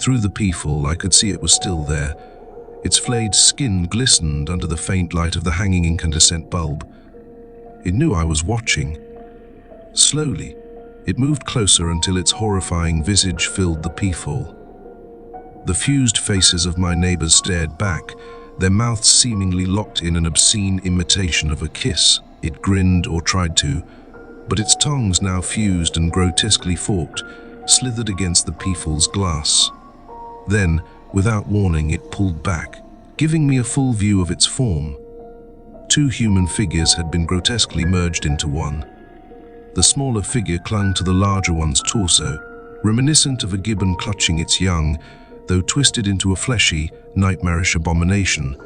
Through the peephole, I could see it was still there. Its flayed skin glistened under the faint light of the hanging incandescent bulb. It knew I was watching. Slowly, it moved closer until its horrifying visage filled the peephole. The fused faces of my neighbors stared back, their mouths seemingly locked in an obscene imitation of a kiss. It grinned or tried to, but its tongues, now fused and grotesquely forked, slithered against the peephole's glass. Then, without warning, it pulled back, giving me a full view of its form. Two human figures had been grotesquely merged into one. The smaller figure clung to the larger one's torso, reminiscent of a gibbon clutching its young, though twisted into a fleshy, nightmarish abomination.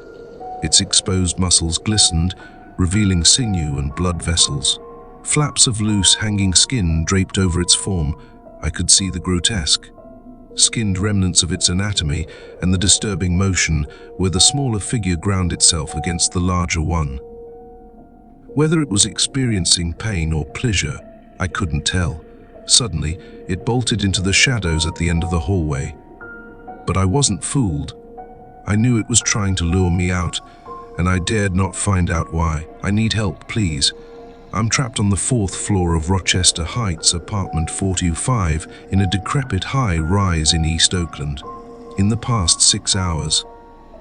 Its exposed muscles glistened, revealing sinew and blood vessels. Flaps of loose, hanging skin draped over its form. I could see the grotesque, skinned remnants of its anatomy and the disturbing motion where the smaller figure ground itself against the larger one. Whether it was experiencing pain or pleasure, I couldn't tell. Suddenly, it bolted into the shadows at the end of the hallway. But I wasn't fooled. I knew it was trying to lure me out, and I dared not find out why. "I need help, please. I'm trapped on the 4th floor of Rochester Heights, apartment 425, in a decrepit high-rise in East Oakland. In the past 6 hours,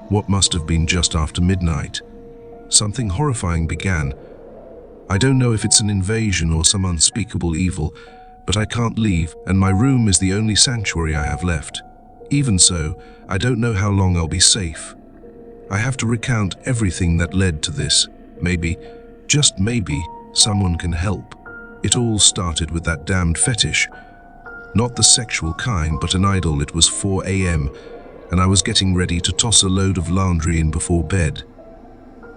what must have been just after midnight, something horrifying began. I don't know if it's an invasion or some unspeakable evil, but I can't leave, and my room is the only sanctuary I have left. Even so, I don't know how long I'll be safe. I have to recount everything that led to this. Maybe, just maybe, someone can help. It all started with that damned fetish. Not the sexual kind, but an idol. It was 4 a.m., and I was getting ready to toss a load of laundry in before bed.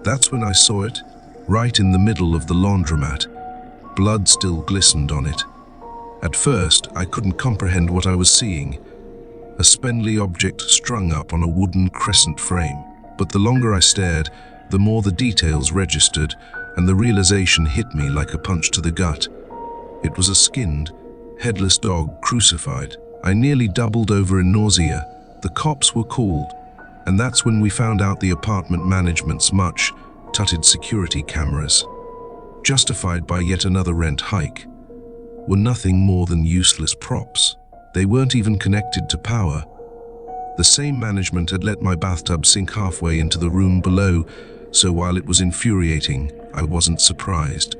That's when I saw it, right in the middle of the laundromat. Blood still glistened on it. At first, I couldn't comprehend what I was seeing. A spindly object strung up on a wooden crescent frame. But the longer I stared, the more the details registered, and the realization hit me like a punch to the gut. It was a skinned, headless dog crucified. I nearly doubled over in nausea. The cops were called, and that's when we found out the apartment management's much-touted security cameras, justified by yet another rent hike, were nothing more than useless props. They weren't even connected to power. The same management had let my bathtub sink halfway into the room below, so while it was infuriating, I wasn't surprised.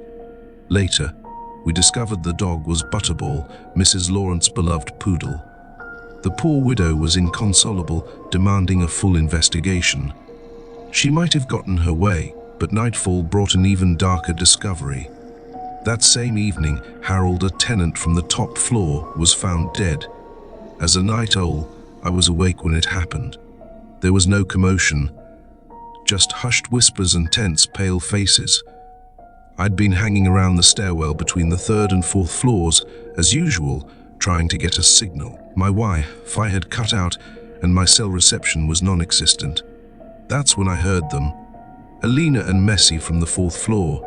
Later, we discovered the dog was Butterball, Mrs. Lawrence's beloved poodle. The poor widow was inconsolable, demanding a full investigation. She might have gotten her way, but nightfall brought an even darker discovery. That same evening, Harold, a tenant from the top floor, was found dead. As a night owl, I was awake when it happened. There was no commotion, just hushed whispers and tense, pale faces. I'd been hanging around the stairwell between the 3rd and 4th floors, as usual, trying to get a signal. My Wi-Fi had cut out, and my cell reception was non-existent. That's when I heard them, Alina and Messi from the 4th floor,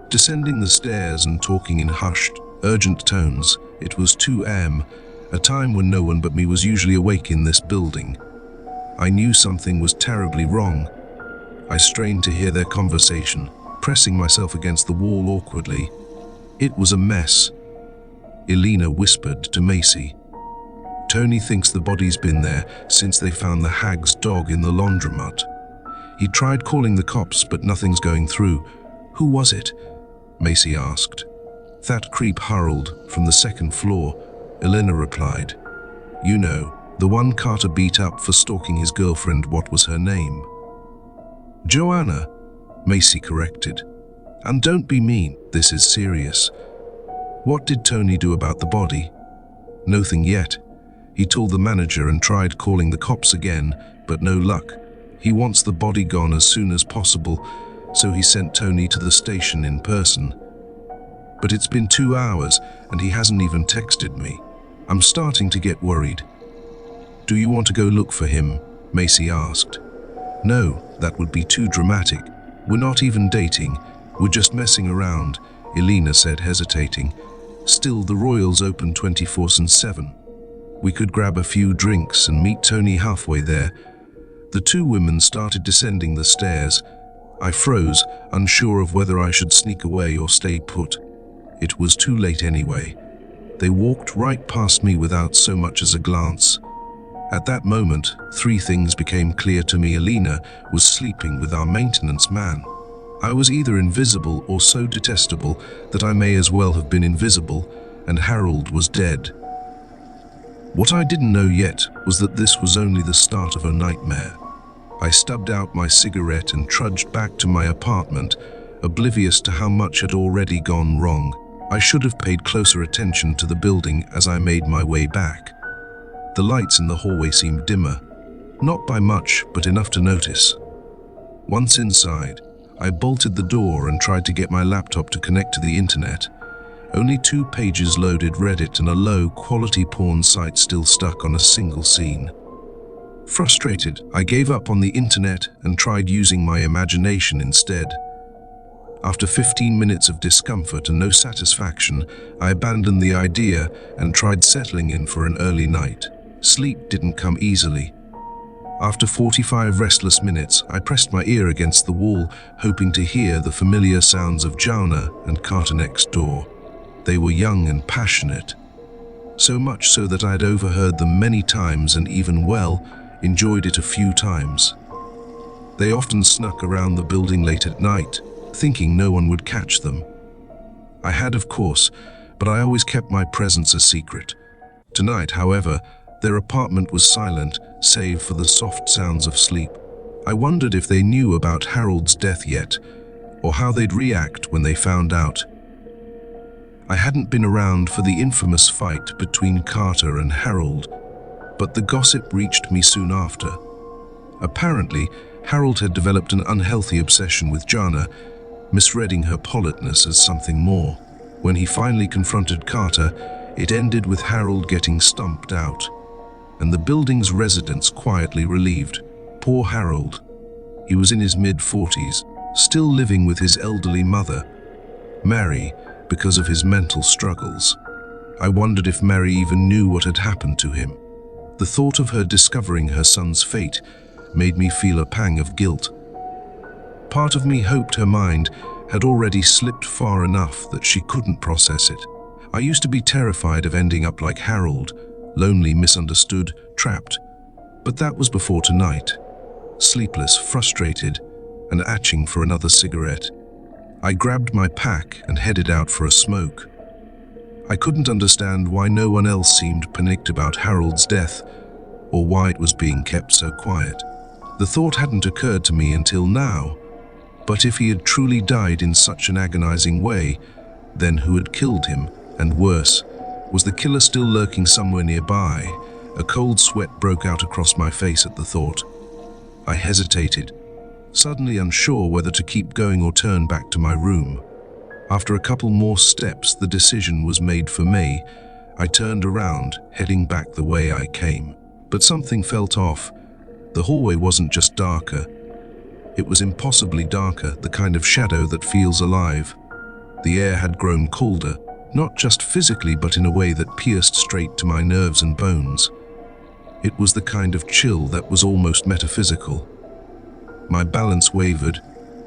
descending the stairs and talking in hushed, urgent tones. It was 2 a.m., a time when no one but me was usually awake in this building. I knew something was terribly wrong. I strained to hear their conversation, pressing myself against the wall awkwardly. It was a mess. Elena whispered to Macy. "Tony thinks the body's been there since they found the hag's dog in the laundromat. He tried calling the cops, but nothing's going through." "Who was it?" Macy asked. "That creep Harold from the 2nd floor," Elena replied. "You know, the one Carter beat up for stalking his girlfriend. What was her name?" "Joanna," Macy corrected. "And don't be mean, this is serious. What did Tony do about the body?" "Nothing yet. He told the manager and tried calling the cops again, but no luck. He wants the body gone as soon as possible, so he sent Tony to the station in person. But it's been 2 hours and he hasn't even texted me. I'm starting to get worried." "Do you want to go look for him?" Macy asked. "No, that would be too dramatic. We're not even dating. We're just messing around," Elena said, hesitating. "Still, the Royals open 24/7. We could grab a few drinks and meet Tony halfway there. The two women started descending the stairs. I froze, unsure of whether I should sneak away or stay put. It was too late anyway. They walked right past me without so much as a glance. At that moment, three things became clear to me. Alina was sleeping with our maintenance man. I was either invisible or so detestable that I may as well have been invisible, and Harold was dead. What I didn't know yet was that this was only the start of a nightmare. I stubbed out my cigarette and trudged back to my apartment, oblivious to how much had already gone wrong. I should have paid closer attention to the building as I made my way back. The lights in the hallway seemed dimmer, not by much, but enough to notice. Once inside, I bolted the door and tried to get my laptop to connect to the internet. Only 2 pages loaded Reddit and a low-quality porn site still stuck on a single scene. Frustrated, I gave up on the internet and tried using my imagination instead. After 15 minutes of discomfort and no satisfaction, I abandoned the idea and tried settling in for an early night. Sleep didn't come easily. After 45 restless minutes, I pressed my ear against the wall, hoping to hear the familiar sounds of Jauna and Carter next door. They were young and passionate, so much so that I'd overheard them many times and even, enjoyed it a few times. They often snuck around the building late at night, thinking no one would catch them. I had, of course, but I always kept my presence a secret. Tonight, however, their apartment was silent, save for the soft sounds of sleep. I wondered if they knew about Harold's death yet, or how they'd react when they found out. I hadn't been around for the infamous fight between Carter and Harold, but the gossip reached me soon after. Apparently, Harold had developed an unhealthy obsession with Jana, misreading her politeness as something more. When he finally confronted Carter, it ended with Harold getting stumped out, and the building's residents quietly relieved. Poor Harold. He was in his mid-40s, still living with his elderly mother, Mary, because of his mental struggles. I wondered if Mary even knew what had happened to him. The thought of her discovering her son's fate made me feel a pang of guilt. Part of me hoped her mind had already slipped far enough that she couldn't process it. I used to be terrified of ending up like Harold, lonely, misunderstood, trapped. But that was before tonight. Sleepless, frustrated, and atching for another cigarette. I grabbed my pack and headed out for a smoke. I couldn't understand why no one else seemed panicked about Harold's death, or why it was being kept so quiet. The thought hadn't occurred to me until now, but if he had truly died in such an agonizing way, then who had killed him? And worse, was the killer still lurking somewhere nearby? A cold sweat broke out across my face at the thought. I hesitated, suddenly unsure whether to keep going or turn back to my room. After a couple more steps, the decision was made for me. I turned around, heading back the way I came. But something felt off. The hallway wasn't just darker. It was impossibly darker, the kind of shadow that feels alive. The air had grown colder, not just physically but in a way that pierced straight to my nerves and bones. It was the kind of chill that was almost metaphysical. My balance wavered,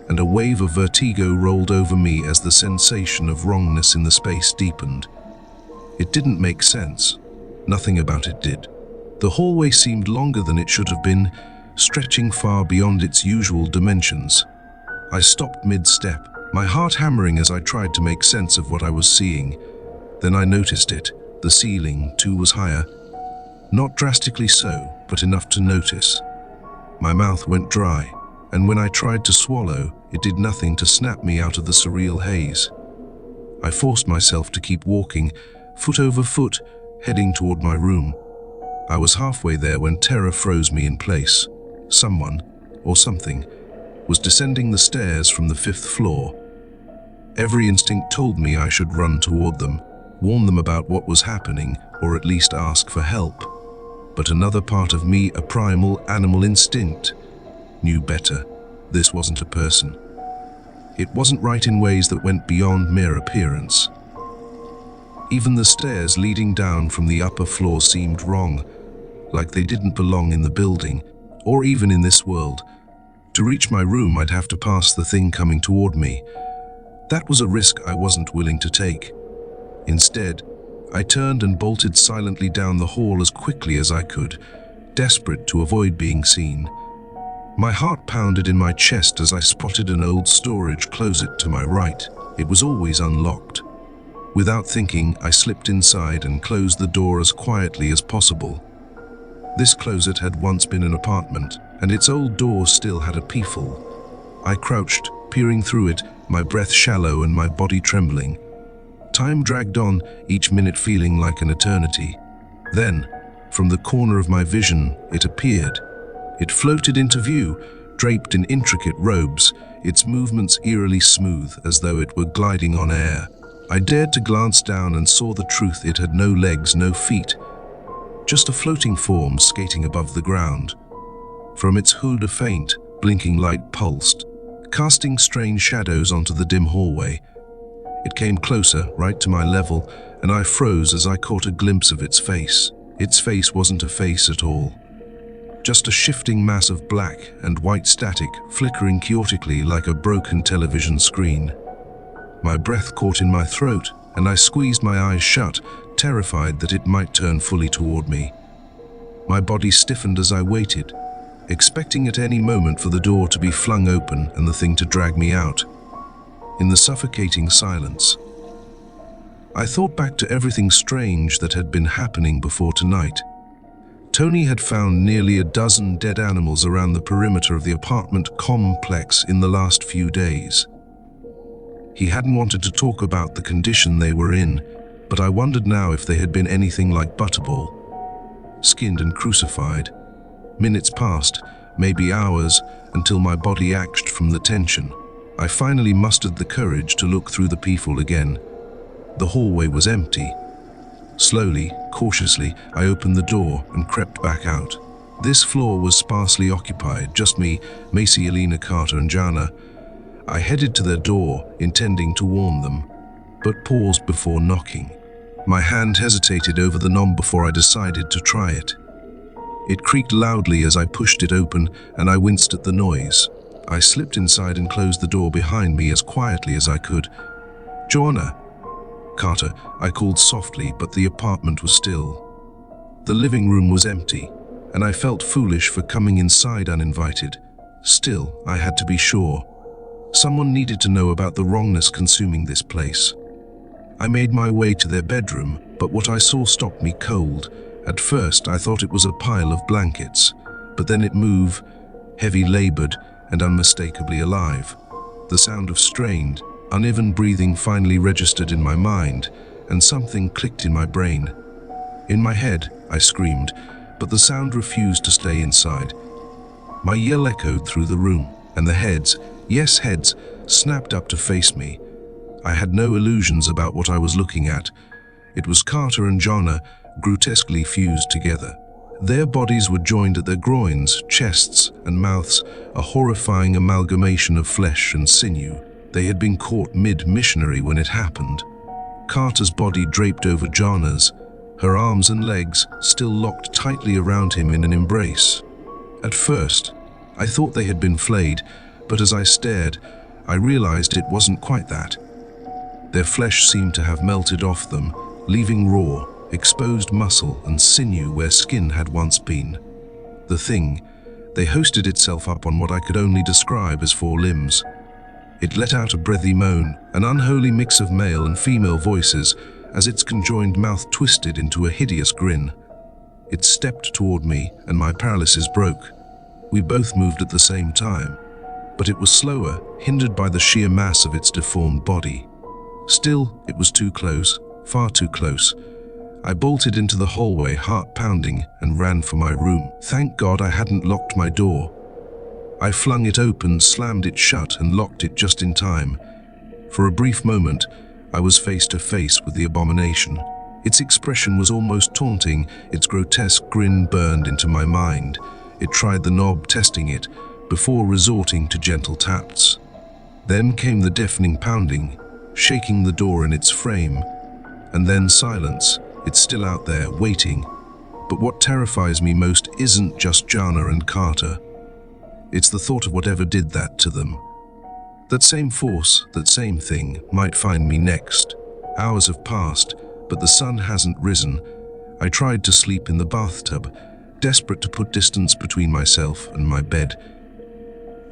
and a wave of vertigo rolled over me as the sensation of wrongness in the space deepened. It didn't make sense. Nothing about it did. The hallway seemed longer than it should have been, stretching far beyond its usual dimensions. I stopped mid-step, my heart hammering as I tried to make sense of what I was seeing. Then I noticed it. The ceiling, too, was higher. Not drastically so, but enough to notice. My mouth went dry, and when I tried to swallow, it did nothing to snap me out of the surreal haze. I forced myself to keep walking, foot over foot, heading toward my room. I was halfway there when terror froze me in place. Someone, or something, was descending the stairs from the 5th floor. Every instinct told me I should run toward them, warn them about what was happening, or at least ask for help. But another part of me, a primal animal instinct, knew better. This wasn't a person. It wasn't right in ways that went beyond mere appearance. Even the stairs leading down from the upper floor seemed wrong, like they didn't belong in the building, or even in this world. To reach my room, I'd have to pass the thing coming toward me. That was a risk I wasn't willing to take. Instead, I turned and bolted silently down the hall as quickly as I could, desperate to avoid being seen. My heart pounded in my chest as I spotted an old storage closet to my right. It was always unlocked. Without thinking, I slipped inside and closed the door as quietly as possible. This closet had once been an apartment, and its old door still had a peephole. I crouched, peering through it, my breath shallow and my body trembling. Time dragged on, each minute feeling like an eternity. Then, from the corner of my vision, it appeared. It floated into view, draped in intricate robes, its movements eerily smooth as though it were gliding on air. I dared to glance down and saw the truth. It had no legs, no feet, just a floating form skating above the ground. From its hood a faint, blinking light pulsed, casting strange shadows onto the dim hallway. It came closer, right to my level, and I froze as I caught a glimpse of its face. Its face wasn't a face at all. Just a shifting mass of black and white static flickering chaotically like a broken television screen. My breath caught in my throat, and I squeezed my eyes shut, terrified that it might turn fully toward me. My body stiffened as I waited, expecting at any moment for the door to be flung open and the thing to drag me out. In the suffocating silence, I thought back to everything strange that had been happening before tonight. Tony had found nearly a dozen dead animals around the perimeter of the apartment complex in the last few days. He hadn't wanted to talk about the condition they were in, but I wondered now if they had been anything like Butterball. Skinned and crucified. Minutes passed, maybe hours, until my body ached from the tension. I finally mustered the courage to look through the peephole again. The hallway was empty. Slowly, cautiously, I opened the door and crept back out. This floor was sparsely occupied, just me, Macy, Elena, Carter, and Jana. I headed to their door, intending to warn them, but paused before knocking. My hand hesitated over the knob before I decided to try it. It creaked loudly as I pushed it open, and I winced at the noise. I slipped inside and closed the door behind me as quietly as I could. "Joanna." "Carter," I called softly, but the apartment was still. The living room was empty, and I felt foolish for coming inside uninvited. Still, I had to be sure. Someone needed to know about the wrongness consuming this place. I made my way to their bedroom, but what I saw stopped me cold. At first, I thought it was a pile of blankets, but then it moved, heavy, labored, and unmistakably alive. The sound of strained, uneven breathing finally registered in my mind, and something clicked in my brain. In my head, I screamed, but the sound refused to stay inside. My yell echoed through the room, and the heads, yes, heads, snapped up to face me. I had no illusions about what I was looking at. It was Carter and Jana, grotesquely fused together. Their bodies were joined at their groins, chests, and mouths, a horrifying amalgamation of flesh and sinew. They had been caught mid-missionary when it happened. Carter's body draped over Jana's, her arms and legs still locked tightly around him in an embrace. At first, I thought they had been flayed, but as I stared, I realized it wasn't quite that. Their flesh seemed to have melted off them, leaving raw, exposed muscle and sinew where skin had once been. The thing, they hosted itself up on what I could only describe as four limbs. It let out a breathy moan, an unholy mix of male and female voices, as its conjoined mouth twisted into a hideous grin. It stepped toward me, and my paralysis broke. We both moved at the same time, but it was slower, hindered by the sheer mass of its deformed body. Still, it was too close, far too close. I bolted into the hallway, heart pounding, and ran for my room. Thank God I hadn't locked my door. I flung it open, slammed it shut, and locked it just in time. For a brief moment, I was face to face with the abomination. Its expression was almost taunting, its grotesque grin burned into my mind. It tried the knob, testing it, before resorting to gentle taps. Then came the deafening pounding, shaking the door in its frame. And then silence. It's still out there, waiting. But what terrifies me most isn't just Jana and Carter. It's the thought of whatever did that to them. That same force, that same thing, might find me next. Hours have passed, but the sun hasn't risen. I tried to sleep in the bathtub, desperate to put distance between myself and my bed.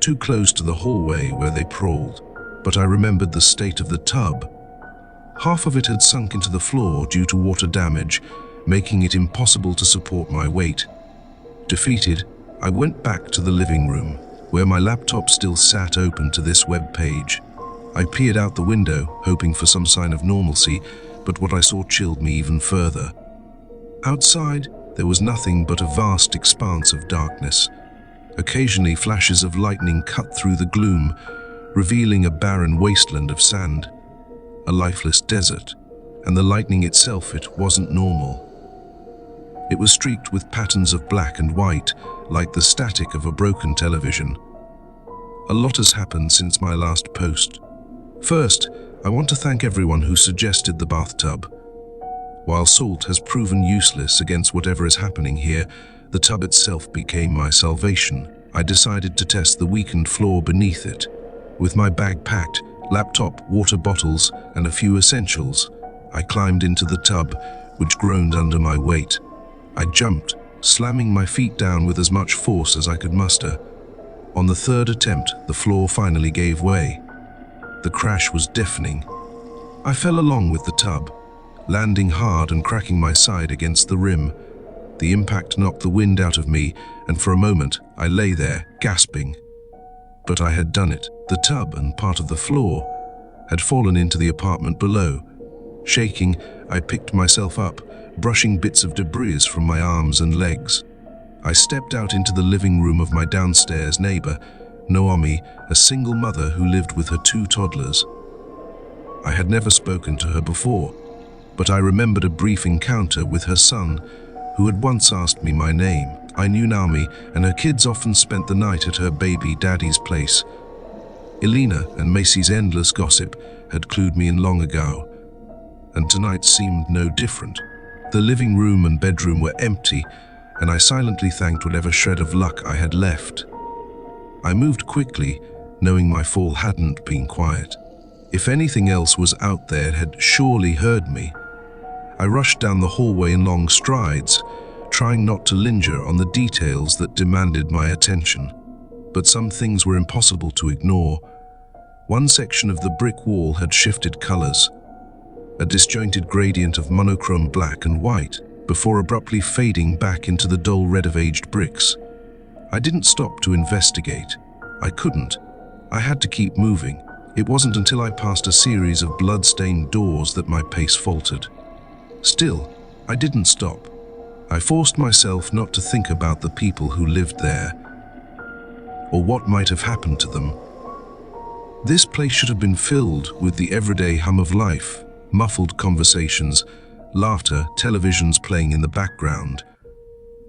Too close to the hallway where they prowled, but I remembered the state of the tub. Half of it had sunk into the floor due to water damage, making it impossible to support my weight. Defeated, I went back to the living room, where my laptop still sat open to this web page. I peered out the window, hoping for some sign of normalcy, but what I saw chilled me even further. Outside, there was nothing but a vast expanse of darkness. Occasionally, flashes of lightning cut through the gloom, revealing a barren wasteland of sand, a lifeless desert, and the lightning itself, it wasn't normal. It was streaked with patterns of black and white, like the static of a broken television. A lot has happened since my last post. First, I want to thank everyone who suggested the bathtub. While salt has proven useless against whatever is happening here, the tub itself became my salvation. I decided to test the weakened floor beneath it. With my bag packed, laptop, water bottles, and a few essentials, I climbed into the tub, which groaned under my weight. I jumped, slamming my feet down with as much force as I could muster. On the third attempt, the floor finally gave way. The crash was deafening. I fell along with the tub, landing hard and cracking my side against the rim. The impact knocked the wind out of me, and for a moment, I lay there, gasping. But I had done it. The tub and part of the floor had fallen into the apartment below. Shaking, I picked myself up, brushing bits of debris from my arms and legs. I stepped out into the living room of my downstairs neighbor, Naomi, a single mother who lived with her 2 toddlers. I had never spoken to her before, but I remembered a brief encounter with her son, who had once asked me my name. I knew Naomi, and her kids often spent the night at her baby daddy's place. Elena and Macy's endless gossip had clued me in long ago, and tonight seemed no different. The living room and bedroom were empty, and I silently thanked whatever shred of luck I had left. I moved quickly, knowing my fall hadn't been quiet. If anything else was out there, it had surely heard me. I rushed down the hallway in long strides, trying not to linger on the details that demanded my attention. But some things were impossible to ignore. One section of the brick wall had shifted colors, a disjointed gradient of monochrome black and white, before abruptly fading back into the dull red of aged bricks. I didn't stop to investigate. I couldn't. I had to keep moving. It wasn't until I passed a series of blood-stained doors that my pace faltered. Still, I didn't stop. I forced myself not to think about the people who lived there, or what might have happened to them. This place should have been filled with the everyday hum of life, muffled conversations, laughter, televisions playing in the background.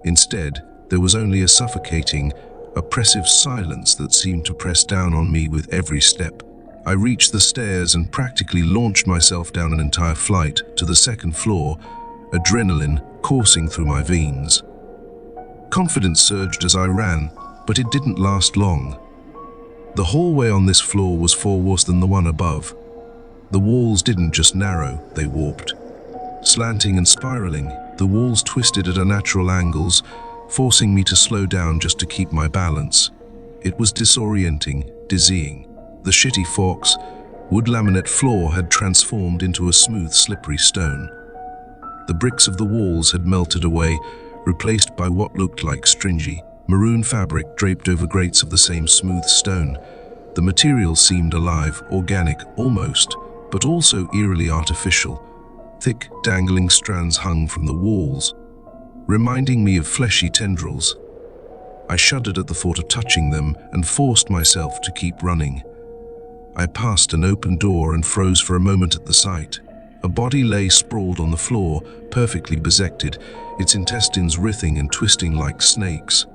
Instead, there was only a suffocating, oppressive silence that seemed to press down on me with every step. I reached the stairs and practically launched myself down an entire flight to the second floor, adrenaline coursing through my veins. Confidence surged as I ran, but it didn't last long. The hallway on this floor was far worse than the one above. The walls didn't just narrow, they warped. Slanting and spiraling, the walls twisted at unnatural angles, forcing me to slow down just to keep my balance. It was disorienting, dizzying. The shitty forks, wood laminate floor had transformed into a smooth, slippery stone. The bricks of the walls had melted away, replaced by what looked like stringy, maroon fabric draped over grates of the same smooth stone. The material seemed alive, organic, almost, but also eerily artificial. Thick, dangling strands hung from the walls, reminding me of fleshy tendrils. I shuddered at the thought of touching them and forced myself to keep running. I passed an open door and froze for a moment at the sight. A body lay sprawled on the floor, perfectly bisected, its intestines writhing and twisting like snakes.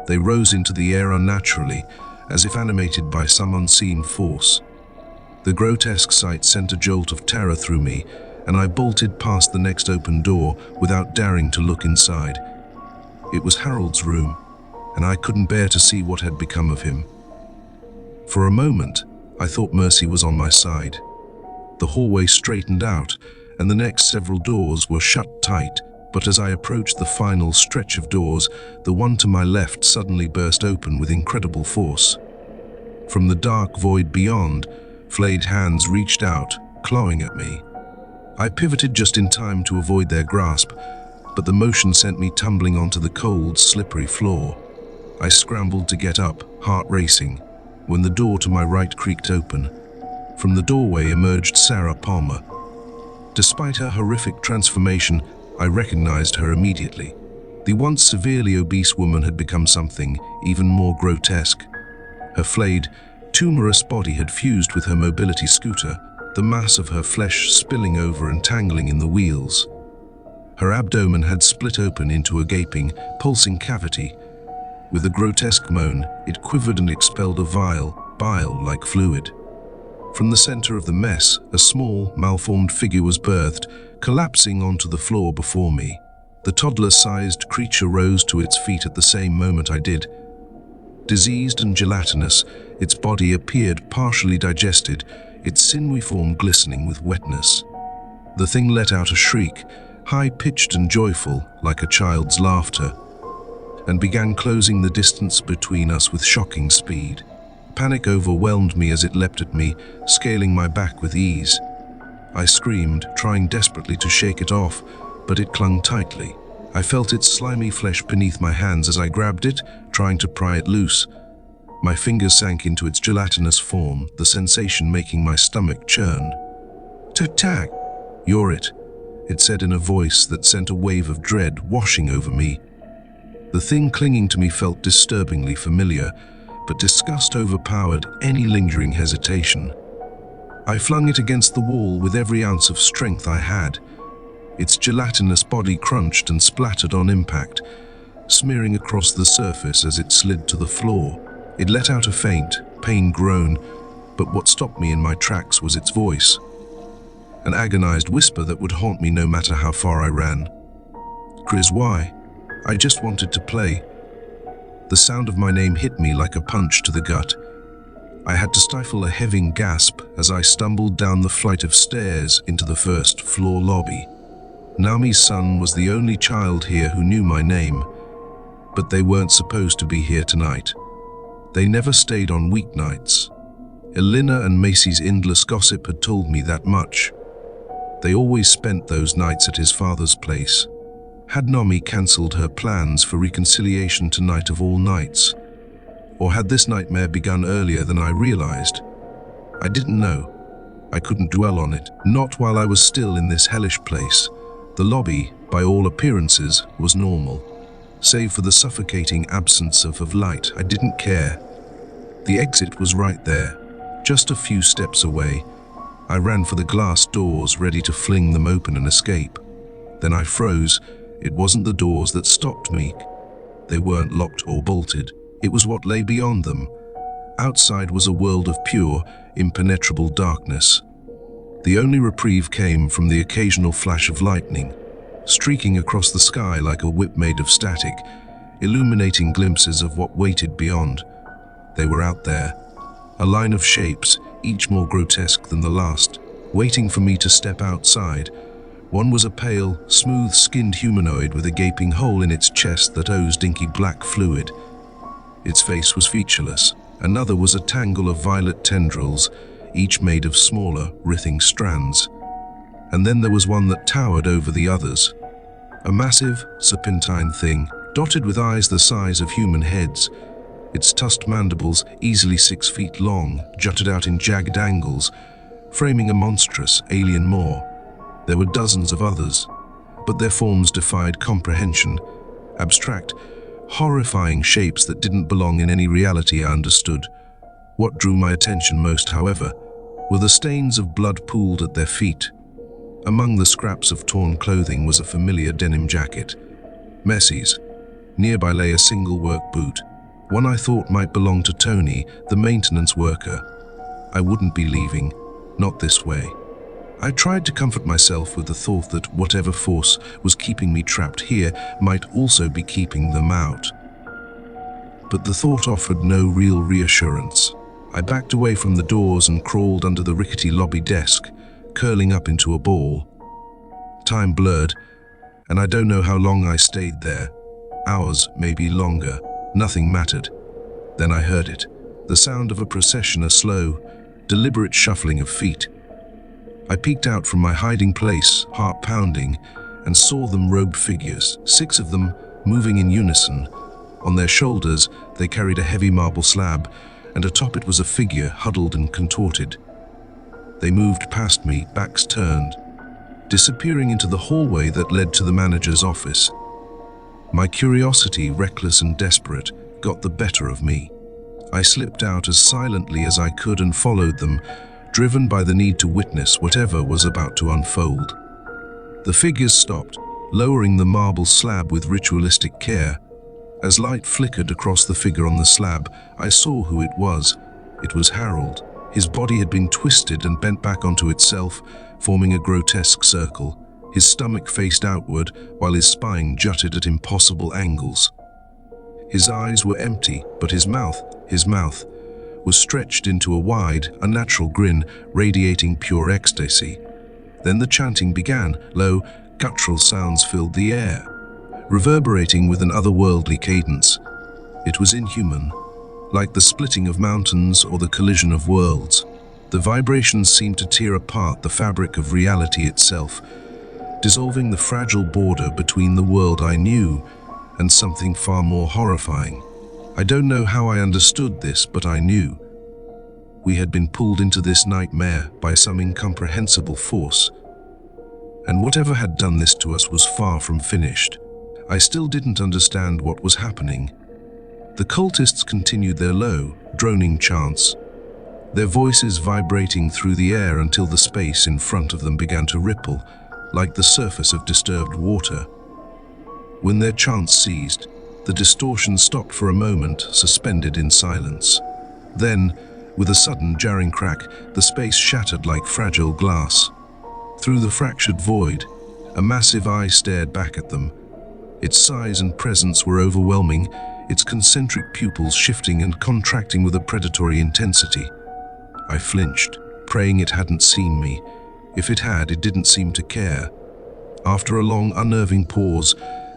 They rose into the air unnaturally, as if animated by some unseen force. The grotesque sight sent a jolt of terror through me, and I bolted past the next open door without daring to look inside. It was Harold's room, and I couldn't bear to see what had become of him. For a moment, I thought Mercy was on my side. The hallway straightened out, and the next several doors were shut tight, but as I approached the final stretch of doors, the one to my left suddenly burst open with incredible force. From the dark void beyond, flayed hands reached out, clawing at me. I pivoted just in time to avoid their grasp, but the motion sent me tumbling onto the cold, slippery floor. I scrambled to get up, heart racing, when the door to my right creaked open. From the doorway emerged Sarah Palmer. Despite her horrific transformation, I recognized her immediately. The once severely obese woman had become something even more grotesque. Her flayed, tumorous body had fused with her mobility scooter, the mass of her flesh spilling over and tangling in the wheels. Her abdomen had split open into a gaping, pulsing cavity. With a grotesque moan, it quivered and expelled a vile, bile-like fluid. From the center of the mess, a small, malformed figure was birthed, collapsing onto the floor before me. The toddler-sized creature rose to its feet at the same moment I did. Diseased and gelatinous, its body appeared partially digested, its sinewy form glistening with wetness. The thing let out a shriek, high-pitched and joyful, like a child's laughter, and began closing the distance between us with shocking speed. Panic overwhelmed me as it leapt at me, scaling my back with ease. I screamed, trying desperately to shake it off, but it clung tightly. I felt its slimy flesh beneath my hands as I grabbed it, trying to pry it loose. My fingers sank into its gelatinous form, the sensation making my stomach churn. "Tack! You're it," it said in a voice that sent a wave of dread washing over me. The thing clinging to me felt disturbingly familiar, but disgust overpowered any lingering hesitation. I flung it against the wall with every ounce of strength I had. Its gelatinous body crunched and splattered on impact, smearing across the surface as it slid to the floor. It let out a faint, pained groan, but what stopped me in my tracks was its voice. An agonized whisper that would haunt me no matter how far I ran. "Chris, why? I just wanted to play." The sound of my name hit me like a punch to the gut. I had to stifle a heaving gasp as I stumbled down the flight of stairs into the first-floor lobby. Nami's son was the only child here who knew my name, but they weren't supposed to be here tonight. They never stayed on weeknights. Elena and Macy's endless gossip had told me that much. They always spent those nights at his father's place. Had Nami cancelled her plans for reconciliation tonight of all nights? Or had this nightmare begun earlier than I realized? I didn't know. I couldn't dwell on it, not while I was still in this hellish place. The lobby, by all appearances, was normal. Save for the suffocating absence of light, I didn't care. The exit was right there, just a few steps away. I ran for the glass doors, ready to fling them open and escape. Then I froze. It wasn't the doors that stopped me. They weren't locked or bolted. It was what lay beyond them. Outside was a world of pure, impenetrable darkness. The only reprieve came from the occasional flash of lightning, streaking across the sky like a whip made of static, illuminating glimpses of what waited beyond. They were out there, a line of shapes, each more grotesque than the last, waiting for me to step outside. One was a pale, smooth-skinned humanoid with a gaping hole in its chest that oozed inky black fluid. Its face was featureless. Another was a tangle of violet tendrils, each made of smaller, writhing strands. And then there was one that towered over the others. A massive, serpentine thing, dotted with eyes the size of human heads. Its tusked mandibles, easily 6 feet long, jutted out in jagged angles, framing a monstrous, alien maw. There were dozens of others, but their forms defied comprehension. Abstract, horrifying shapes that didn't belong in any reality I understood. What drew my attention most, however, were the stains of blood pooled at their feet. Among the scraps of torn clothing was a familiar denim jacket. Messie's. Nearby lay a single work boot, one I thought might belong to Tony, the maintenance worker. I wouldn't be leaving, not this way. I tried to comfort myself with the thought that whatever force was keeping me trapped here might also be keeping them out. But the thought offered no real reassurance. I backed away from the doors and crawled under the rickety lobby desk, curling up into a ball. Time blurred, and I don't know how long I stayed there. Hours, maybe longer. Nothing mattered. Then I heard it. The sound of a procession, a slow, deliberate shuffling of feet. I peeked out from my hiding place, heart pounding, and saw them robed figures, 6 of them moving in unison. On their shoulders, they carried a heavy marble slab, and atop it was a figure huddled and contorted. They moved past me, backs turned, disappearing into the hallway that led to the manager's office. My curiosity, reckless and desperate, got the better of me. I slipped out as silently as I could and followed them, driven by the need to witness whatever was about to unfold. The figures stopped, lowering the marble slab with ritualistic care. As light flickered across the figure on the slab, I saw who it was. It was Harold. His body had been twisted and bent back onto itself, forming a grotesque circle. His stomach faced outward, while his spine jutted at impossible angles. His eyes were empty, but his mouth was stretched into a wide, unnatural grin, radiating pure ecstasy. Then the chanting began. Low, guttural sounds filled the air, reverberating with an otherworldly cadence. It was inhuman, like the splitting of mountains or the collision of worlds. The vibrations seemed to tear apart the fabric of reality itself, dissolving the fragile border between the world I knew and something far more horrifying. I don't know how I understood this, but I knew. We had been pulled into this nightmare by some incomprehensible force, and whatever had done this to us was far from finished. I still didn't understand what was happening. The cultists continued their low, droning chants, their voices vibrating through the air until the space in front of them began to ripple, like the surface of disturbed water. When their chants ceased, the distortion stopped for a moment, suspended in silence. Then, with a sudden jarring crack, the space shattered like fragile glass. Through the fractured void, a massive eye stared back at them. Its size and presence were overwhelming, its concentric pupils shifting and contracting with a predatory intensity. I flinched, praying it hadn't seen me. If it had, it didn't seem to care. After a long, unnerving pause,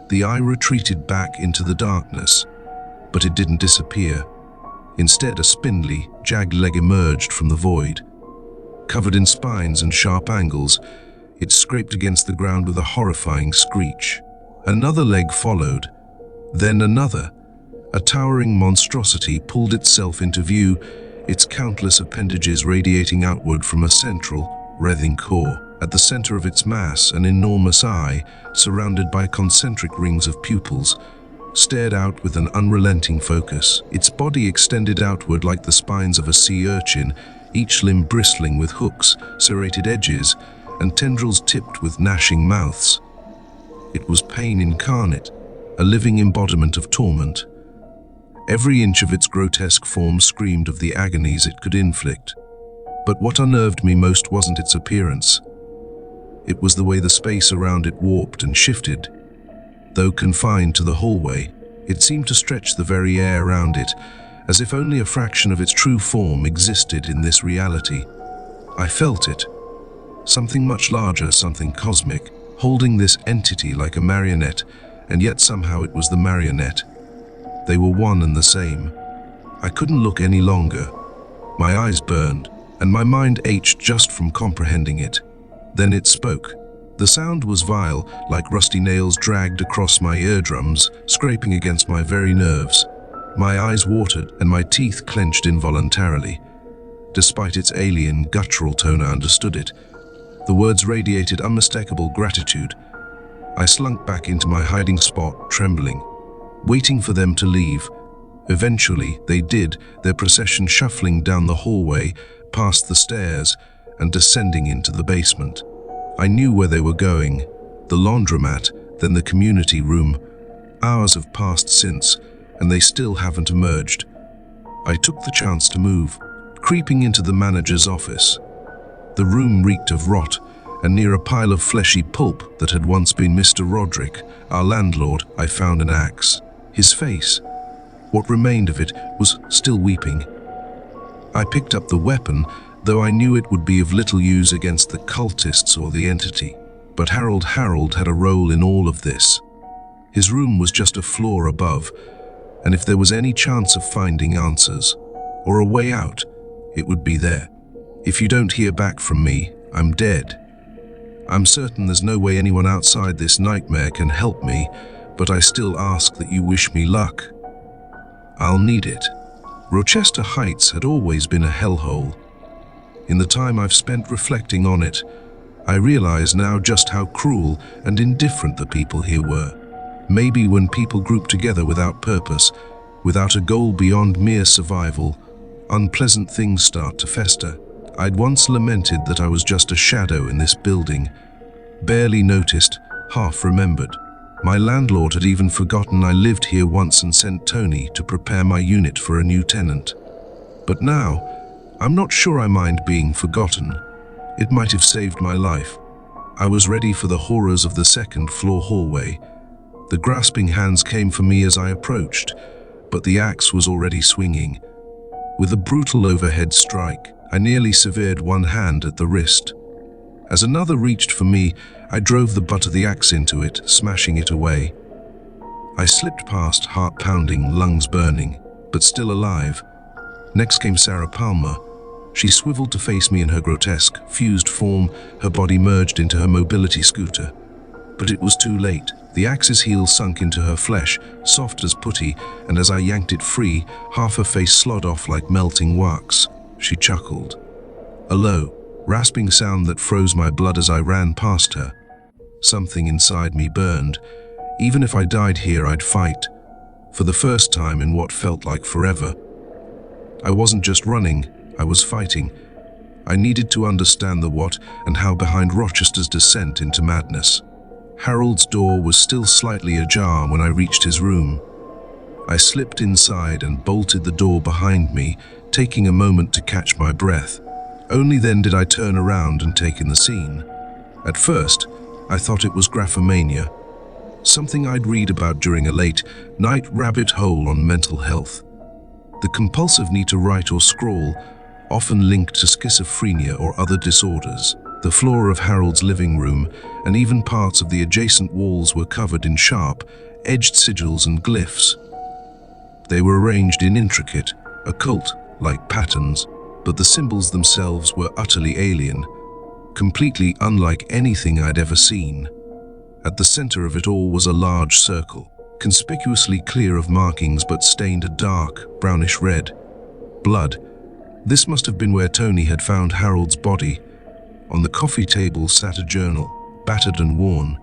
the eye retreated back into the darkness, but it didn't disappear. Instead, a spindly, jagged leg emerged from the void. Covered in spines and sharp angles, it scraped against the ground with a horrifying screech. Another leg followed, then another. A towering monstrosity pulled itself into view, its countless appendages radiating outward from a central, writhing core. At the center of its mass, an enormous eye, surrounded by concentric rings of pupils, stared out with an unrelenting focus. Its body extended outward like the spines of a sea urchin, each limb bristling with hooks, serrated edges, and tendrils tipped with gnashing mouths. It was pain incarnate, a living embodiment of torment. Every inch of its grotesque form screamed of the agonies it could inflict. But what unnerved me most wasn't its appearance. It was the way the space around it warped and shifted. Though confined to the hallway, it seemed to stretch the very air around it, as if only a fraction of its true form existed in this reality. I felt it. Something much larger, something cosmic, holding this entity like a marionette, and yet somehow it was the marionette. They were one and the same. I couldn't look any longer. My eyes burned, and my mind ached just from comprehending it. Then it spoke. The sound was vile, like rusty nails dragged across my eardrums, scraping against my very nerves. My eyes watered, and my teeth clenched involuntarily. Despite its alien, guttural tone, I understood it. The words radiated unmistakable gratitude. I slunk back into my hiding spot, trembling, waiting for them to leave. Eventually, they did, their procession shuffling down the hallway, past the stairs, and descending into the basement. I knew where they were going. The laundromat, then the community room. Hours have passed since, and they still haven't emerged. I took the chance to move, creeping into the manager's office. The room reeked of rot, and near a pile of fleshy pulp that had once been Mr. Roderick, our landlord, I found an axe. His face, what remained of it, was still weeping. I picked up the weapon, though I knew it would be of little use against the cultists or the entity. But Harold had a role in all of this. His room was just a floor above, and if there was any chance of finding answers, or a way out, it would be there. If you don't hear back from me, I'm dead. I'm certain there's no way anyone outside this nightmare can help me, but I still ask that you wish me luck. I'll need it. Rochester Heights had always been a hellhole. In the time I've spent reflecting on it, I realize now just how cruel and indifferent the people here were. Maybe when people group together without purpose, without a goal beyond mere survival, unpleasant things start to fester. I'd once lamented that I was just a shadow in this building, barely noticed, half remembered. My landlord had even forgotten I lived here once and sent Tony to prepare my unit for a new tenant. But now, I'm not sure I mind being forgotten. It might have saved my life. I was ready for the horrors of the second-floor hallway. The grasping hands came for me as I approached, but the axe was already swinging. With a brutal overhead strike, I nearly severed one hand at the wrist. As another reached for me, I drove the butt of the axe into it, smashing it away. I slipped past, heart pounding, lungs burning, but still alive. Next came Sarah Palmer. She swiveled to face me in her grotesque, fused form, her body merged into her mobility scooter. But it was too late. The axe's heel sunk into her flesh, soft as putty, and as I yanked it free, half her face slid off like melting wax. She chuckled. A low, rasping sound that froze my blood as I ran past her. Something inside me burned. Even if I died here, I'd fight. For the first time in what felt like forever. I wasn't just running, I was fighting. I needed to understand the what and how behind Rochester's descent into madness. Harold's door was still slightly ajar when I reached his room. I slipped inside and bolted the door behind me, taking a moment to catch my breath. Only then did I turn around and take in the scene. At first, I thought it was graphomania, something I'd read about during a late night rabbit hole on mental health. The compulsive need to write or scrawl, often linked to schizophrenia or other disorders. The floor of Harold's living room and even parts of the adjacent walls were covered in sharp, edged sigils and glyphs. They were arranged in intricate, occult-like patterns, but the symbols themselves were utterly alien, completely unlike anything I'd ever seen. At the center of it all was a large circle, conspicuously clear of markings but stained a dark, brownish red. Blood. This must have been where Tony had found Harold's body. On the coffee table sat a journal, battered and worn.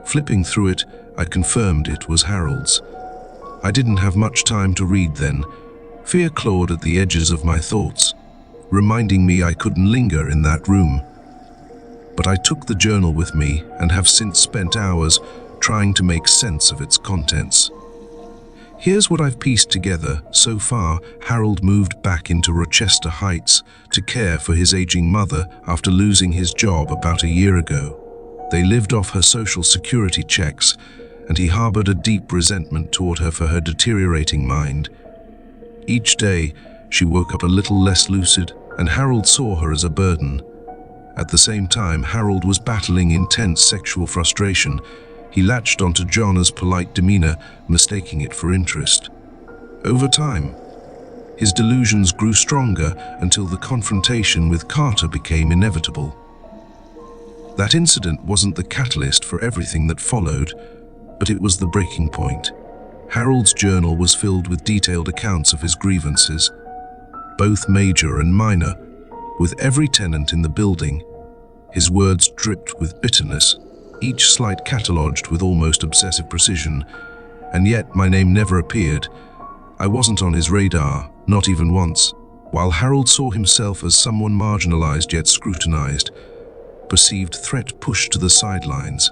Flipping through it, I confirmed it was Harold's. I didn't have much time to read then. Fear clawed at the edges of my thoughts, reminding me I couldn't linger in that room. But I took the journal with me and have since spent hours trying to make sense of its contents. Here's what I've pieced together. So far, Harold moved back into Rochester Heights to care for his aging mother after losing his job about a year ago. They lived off her social security checks, and he harbored a deep resentment toward her for her deteriorating mind. Each day, she woke up a little less lucid, and Harold saw her as a burden. At the same time, Harold was battling intense sexual frustration. He latched onto Jonna's polite demeanor, mistaking it for interest. Over time, his delusions grew stronger until the confrontation with Carter became inevitable. That incident wasn't the catalyst for everything that followed, but it was the breaking point. Harold's journal was filled with detailed accounts of his grievances, both major and minor, with every tenant in the building. His words dripped with bitterness, each slight catalogued with almost obsessive precision, and yet my name never appeared. I wasn't on his radar, not even once. While Harold saw himself as someone marginalized yet scrutinized, perceived threat pushed to the sidelines,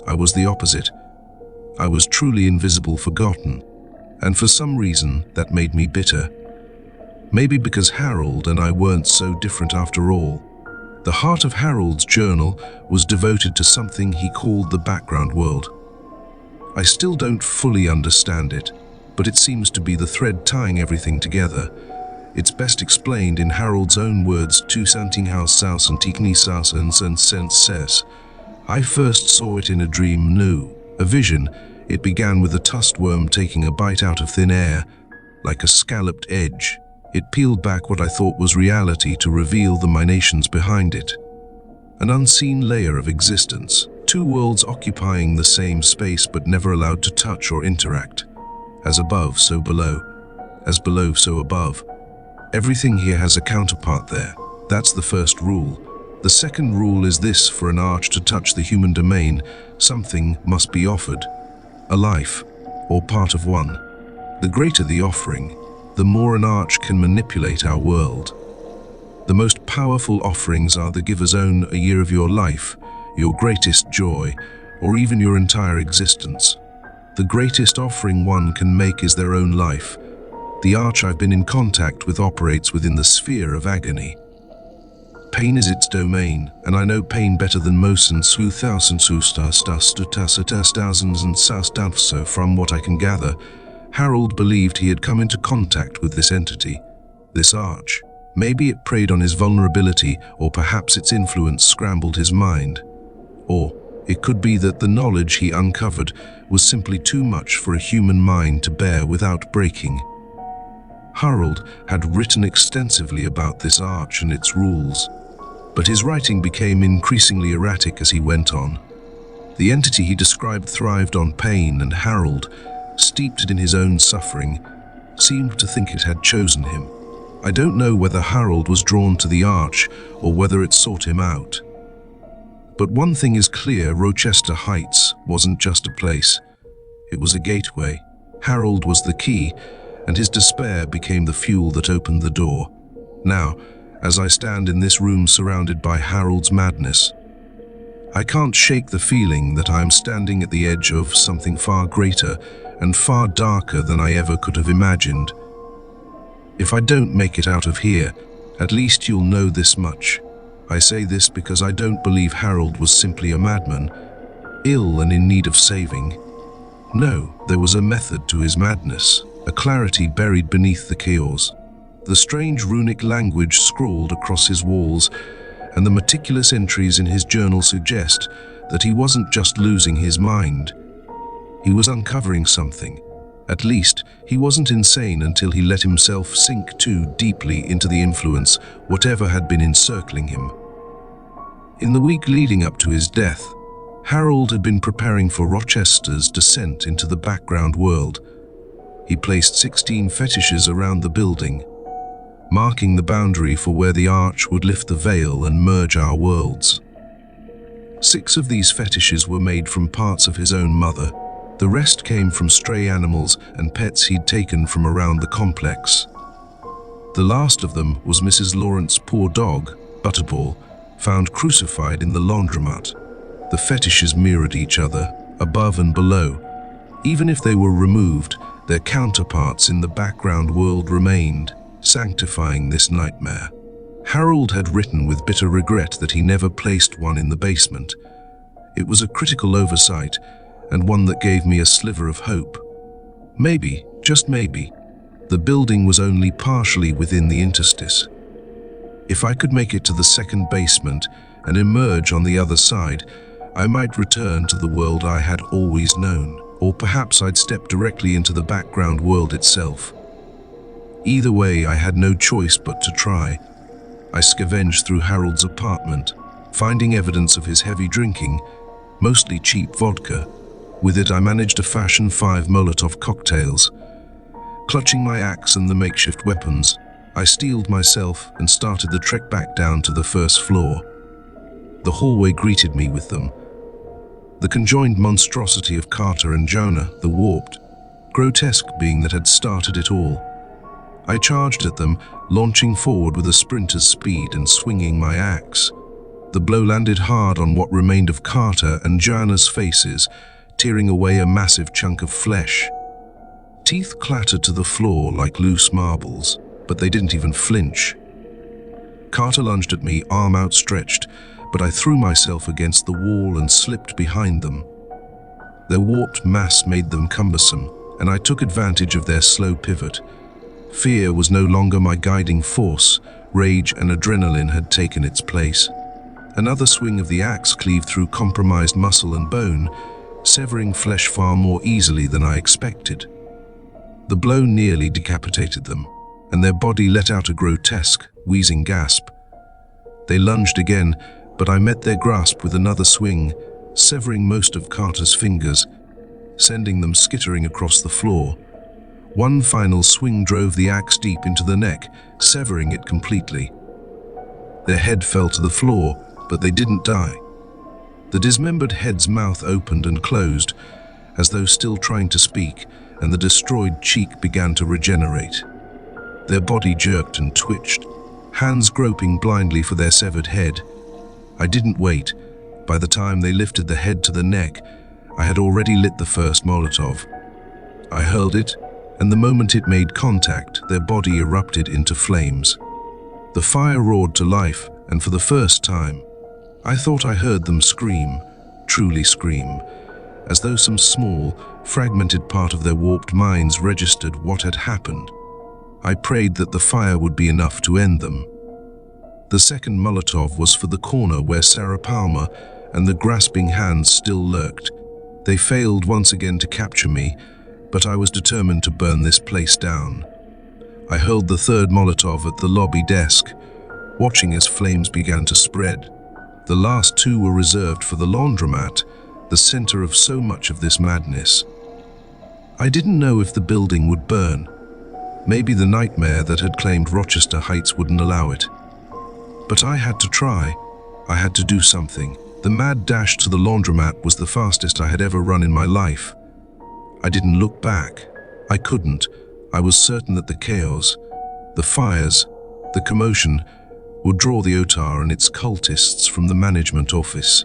I was the opposite. I was truly invisible, forgotten, and for some reason that made me bitter. Maybe because Harold and I weren't so different after all. The heart of Harold's journal was devoted to something he called the background world. I still don't fully understand it, but it seems to be the thread tying everything together. It's best explained in Harold's own words, "Tu santinghaus saus and tikni saus and sense. I first saw it in a dream, a vision. It began with a tusked worm taking a bite out of thin air, like a scalloped edge. It peeled back what I thought was reality to reveal the machinations behind it. An unseen layer of existence, two worlds occupying the same space but never allowed to touch or interact. As above, so below. As below, so above. Everything here has a counterpart there. That's the first rule. The second rule is this: for an arch to touch the human domain, something must be offered. A life, or part of one. The greater the offering, the more an arch can manipulate our world. The most powerful offerings are the giver's own, a year of your life, your greatest joy, or even your entire existence. The greatest offering one can make is their own life. The arch I've been in contact with operates within the sphere of agony. Pain is its domain, and I know pain better than most, and so from what I can gather, Harold believed he had come into contact with this entity, this arch. Maybe it preyed on his vulnerability, or perhaps its influence scrambled his mind. Or it could be that the knowledge he uncovered was simply too much for a human mind to bear without breaking. Harold had written extensively about this arch and its rules, but his writing became increasingly erratic as he went on. The entity he described thrived on pain, and Harold, steeped in his own suffering, seemed to think it had chosen him. I don't know whether Harold was drawn to the arch or whether it sought him out. But one thing is clear: Rochester Heights wasn't just a place. It was a gateway. Harold was the key, and his despair became the fuel that opened the door. Now, as I stand in this room surrounded by Harold's madness, I can't shake the feeling that I am standing at the edge of something far greater and far darker than I ever could have imagined. If I don't make it out of here, at least you'll know this much. I say this because I don't believe Harold was simply a madman, ill and in need of saving. No, there was a method to his madness, a clarity buried beneath the chaos. The strange runic language scrawled across his walls and the meticulous entries in his journal suggest that he wasn't just losing his mind. He was uncovering something. At least, he wasn't insane until he let himself sink too deeply into the influence, whatever had been encircling him. In the week leading up to his death, Harold had been preparing for Rochester's descent into the background world. He placed 16 fetishes around the building, marking the boundary for where the arch would lift the veil and merge our worlds. 6 of these fetishes were made from parts of his own mother. The rest came from stray animals and pets he'd taken from around the complex. The last of them was Mrs. Lawrence's poor dog, Butterball, found crucified in the laundromat. The fetishes mirrored each other, above and below. Even if they were removed, their counterparts in the background world remained, sanctifying this nightmare. Harold had written with bitter regret that he never placed one in the basement. It was a critical oversight, and one that gave me a sliver of hope. Maybe, just maybe, the building was only partially within the interstice. If I could make it to the second basement and emerge on the other side, I might return to the world I had always known, or perhaps I'd step directly into the background world itself. Either way, I had no choice but to try. I scavenged through Harold's apartment, finding evidence of his heavy drinking, mostly cheap vodka. With it, I managed to fashion 5 Molotov cocktails. Clutching my axe and the makeshift weapons, I steeled myself and started the trek back down to the first floor. The hallway greeted me with them. The conjoined monstrosity of Carter and Jonah, the warped, grotesque being that had started it all. I charged at them, launching forward with a sprinter's speed and swinging my axe. The blow landed hard on what remained of Carter and Jonah's faces, tearing away a massive chunk of flesh. Teeth clattered to the floor like loose marbles, but they didn't even flinch. Carter lunged at me, arm outstretched, but I threw myself against the wall and slipped behind them. Their warped mass made them cumbersome, and I took advantage of their slow pivot. Fear was no longer my guiding force. Rage and adrenaline had taken its place. Another swing of the axe cleaved through compromised muscle and bone, severing flesh far more easily than I expected. The blow nearly decapitated them, and their body let out a grotesque, wheezing gasp. They lunged again, but I met their grasp with another swing, severing most of Carter's fingers, sending them skittering across the floor. One final swing drove the axe deep into the neck, severing it completely. Their head fell to the floor, but they didn't die. The dismembered head's mouth opened and closed, as though still trying to speak, and the destroyed cheek began to regenerate. Their body jerked and twitched, hands groping blindly for their severed head. I didn't wait. By the time they lifted the head to the neck, I had already lit the first Molotov. I hurled it, and the moment it made contact, their body erupted into flames. The fire roared to life, and for the first time, I thought I heard them scream, truly scream, as though some small, fragmented part of their warped minds registered what had happened. I prayed that the fire would be enough to end them. The second Molotov was for the corner where Sarah Palmer and the grasping hands still lurked. They failed once again to capture me, but I was determined to burn this place down. I hurled the third Molotov at the lobby desk, watching as flames began to spread. The last two were reserved for the laundromat, the center of so much of this madness. I didn't know if the building would burn. Maybe the nightmare that had claimed Rochester Heights wouldn't allow it. But I had to try. I had to do something. The mad dash to the laundromat was the fastest I had ever run in my life. I didn't look back. I couldn't. I was certain that the chaos, the fires, the commotion would draw the OTAR and its cultists from the management office.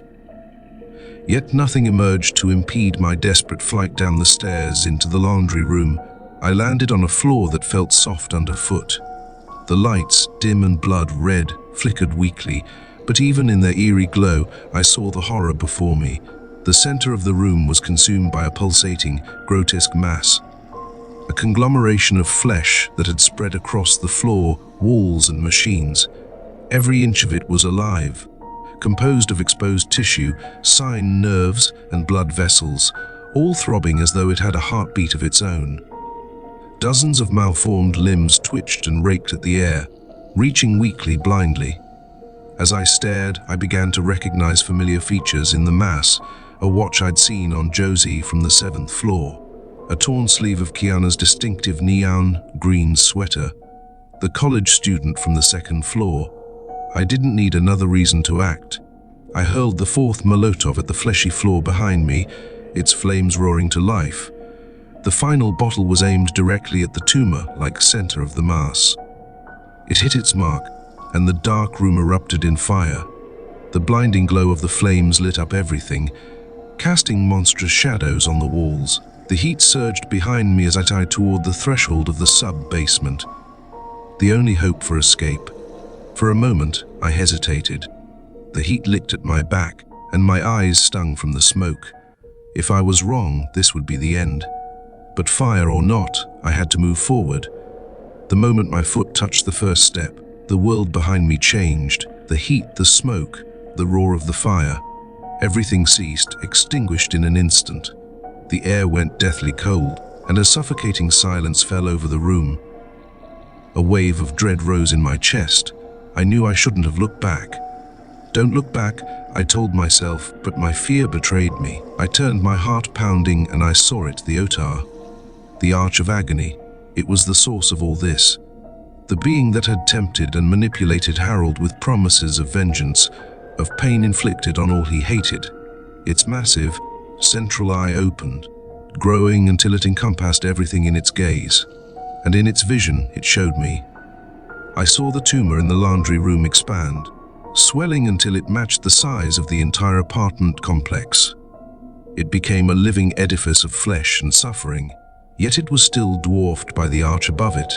Yet nothing emerged to impede my desperate flight down the stairs into the laundry room. I landed on a floor that felt soft underfoot. The lights, dim and blood red, flickered weakly, but even in their eerie glow, I saw the horror before me. The center of the room was consumed by a pulsating, grotesque mass, a conglomeration of flesh that had spread across the floor, walls and machines. Every inch of it was alive, composed of exposed tissue, sine nerves and blood vessels, all throbbing as though it had a heartbeat of its own. Dozens of malformed limbs twitched and raked at the air, reaching weakly blindly. As I stared, I began to recognize familiar features in the mass, a watch I'd seen on Josie from the 7th floor, a torn sleeve of Kiana's distinctive neon green sweater, the college student from the 2nd floor. I didn't need another reason to act. I hurled the 4th Molotov at the fleshy floor behind me, its flames roaring to life. The final bottle was aimed directly at the tumor-like center of the mass. It hit its mark, and the dark room erupted in fire. The blinding glow of the flames lit up everything, casting monstrous shadows on the walls. The heat surged behind me as I tied toward the threshold of the sub-basement, the only hope for escape. For a moment, I hesitated. The heat licked at my back, and my eyes stung from the smoke. If I was wrong, this would be the end. But fire or not, I had to move forward. The moment my foot touched the first step, the world behind me changed. The heat, the smoke, the roar of the fire. Everything ceased, extinguished in an instant. The air went deathly cold, and a suffocating silence fell over the room. A wave of dread rose in my chest. I knew I shouldn't have looked back. Don't look back, I told myself, but my fear betrayed me. I turned, my heart pounding, and I saw it, the OTAR. The Arch of Agony. It was the source of all this. The being that had tempted and manipulated Harold with promises of vengeance, of pain inflicted on all he hated. Its massive, central eye opened, growing until it encompassed everything in its gaze. And in its vision, it showed me. I saw the tumor in the laundry room expand, swelling until it matched the size of the entire apartment complex. It became a living edifice of flesh and suffering, yet it was still dwarfed by the arch above it.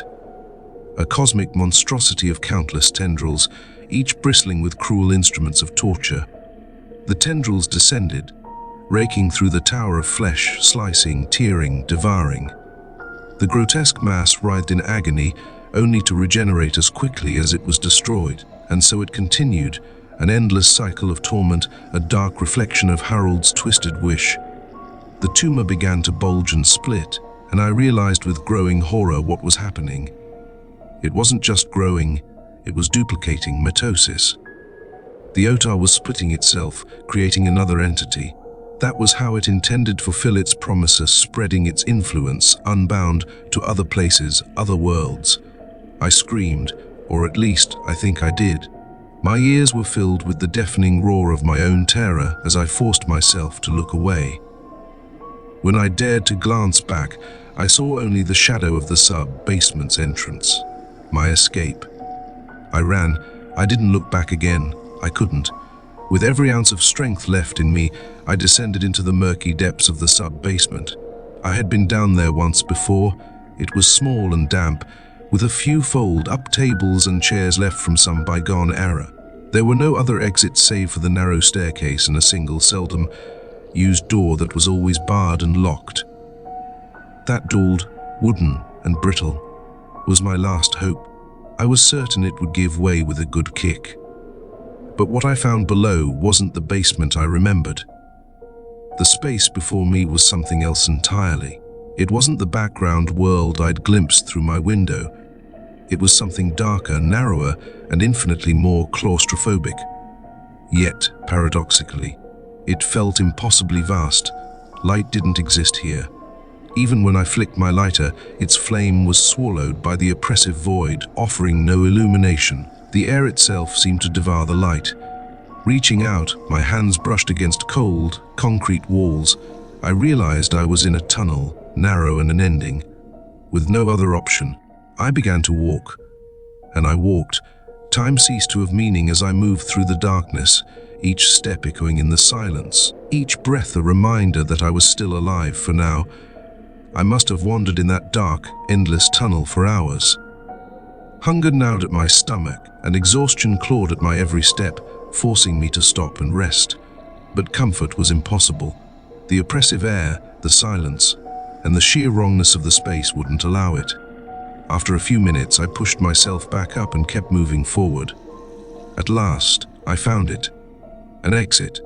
a cosmic monstrosity of countless tendrils, each bristling with cruel instruments of torture. The tendrils descended, raking through the tower of flesh, slicing, tearing, devouring. The grotesque mass writhed in agony, only to regenerate as quickly as it was destroyed, and so it continued, an endless cycle of torment, a dark reflection of Harold's twisted wish. The tumor began to bulge and split, and I realized with growing horror what was happening. It wasn't just growing, it was duplicating, mitosis. The otar was splitting itself, creating another entity. That was how it intended to fulfill its promises, spreading its influence, unbound, to other places, other worlds. I screamed, or at least I think I did. My ears were filled with the deafening roar of my own terror as I forced myself to look away. When I dared to glance back, I saw only the shadow of the sub-basement's entrance. My escape. I ran. I didn't look back again. I couldn't. With every ounce of strength left in me, I descended into the murky depths of the sub-basement. I had been down there once before. It was small and damp, with a few fold-up tables and chairs left from some bygone era. There were no other exits save for the narrow staircase and a single, seldom-used door that was always barred and locked. That dulled, wooden and brittle, was my last hope. I was certain it would give way with a good kick. But what I found below wasn't the basement I remembered. The space before me was something else entirely. It wasn't the background world I'd glimpsed through my window. It was something darker, narrower, and infinitely more claustrophobic. Yet, paradoxically, it felt impossibly vast. Light didn't exist here. Even when I flicked my lighter, its flame was swallowed by the oppressive void, offering no illumination. The air itself seemed to devour the light. Reaching out, my hands brushed against cold, concrete walls. I realized I was in a tunnel, narrow and unending. With no other option, I began to walk. And I walked. Time ceased to have meaning as I moved through the darkness, each step echoing in the silence, each breath a reminder that I was still alive for now. I must have wandered in that dark, endless tunnel for hours. Hunger gnawed at my stomach, and exhaustion clawed at my every step, forcing me to stop and rest. But comfort was impossible. The oppressive air, the silence, and the sheer wrongness of the space wouldn't allow it. After a few minutes, I pushed myself back up and kept moving forward. At last, I found it. An exit.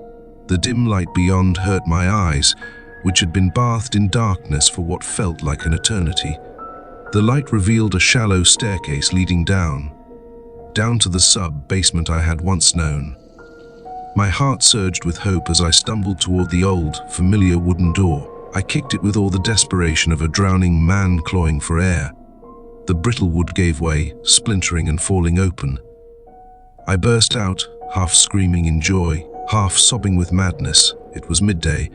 The dim light beyond hurt my eyes, which had been bathed in darkness for what felt like an eternity. The light revealed a shallow staircase leading down to the sub-basement I had once known. My heart surged with hope as I stumbled toward the old, familiar wooden door. I kicked it with all the desperation of a drowning man clawing for air. The brittle wood gave way, splintering and falling open. I burst out, half screaming in joy, half sobbing with madness. It was midday,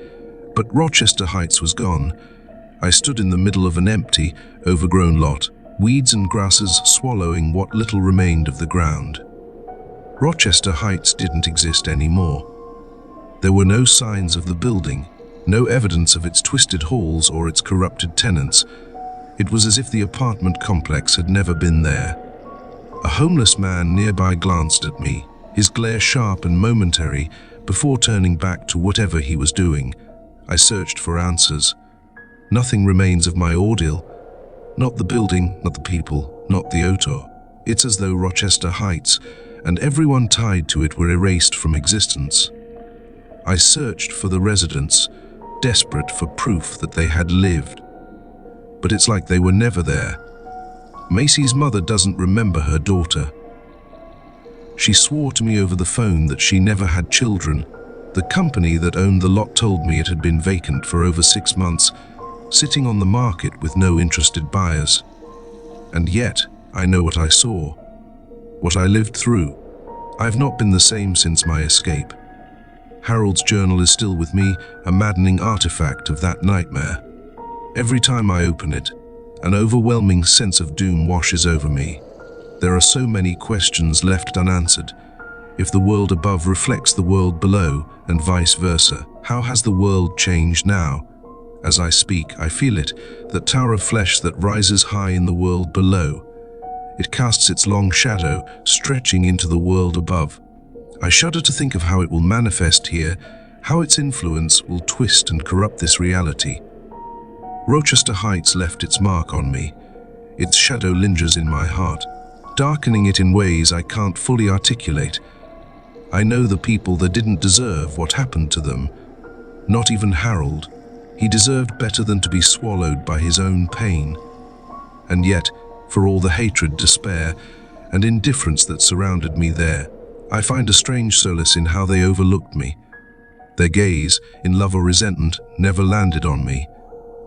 but Rochester Heights was gone. I stood in the middle of an empty, overgrown lot, weeds and grasses swallowing what little remained of the ground. Rochester Heights didn't exist anymore. There were no signs of the building, no evidence of its twisted halls or its corrupted tenants. It was as if the apartment complex had never been there. A homeless man nearby glanced at me, his glare sharp and momentary, before turning back to whatever he was doing. I searched for answers. Nothing remains of my ordeal. Not the building, not the people, not the otar. It's as though Rochester Heights and everyone tied to it were erased from existence. I searched for the residents, desperate for proof that they had lived. But it's like they were never there. Macy's mother doesn't remember her daughter. She swore to me over the phone that she never had children. The company that owned the lot told me it had been vacant for over 6 months, sitting on the market with no interested buyers. And yet, I know what I saw, what I lived through. I've not been the same since my escape. Harold's journal is still with me, a maddening artifact of that nightmare. Every time I open it, an overwhelming sense of doom washes over me. There are so many questions left unanswered. If the world above reflects the world below, and vice versa, how has the world changed now? As I speak, I feel it, that tower of flesh that rises high in the world below. It casts its long shadow, stretching into the world above. I shudder to think of how it will manifest here, how its influence will twist and corrupt this reality. Rochester Heights left its mark on me. Its shadow lingers in my heart, darkening it in ways I can't fully articulate. I know the people that didn't deserve what happened to them. Not even Harold. He deserved better than to be swallowed by his own pain. And yet, for all the hatred, despair, and indifference that surrounded me there, I find a strange solace in how they overlooked me. Their gaze, in love or resentment, never landed on me.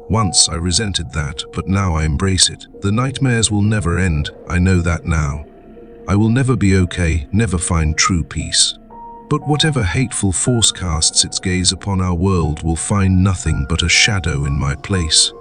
Once I resented that, but now I embrace it. The nightmares will never end, I know that now. I will never be okay, never find true peace. But whatever hateful force casts its gaze upon our world will find nothing but a shadow in my place.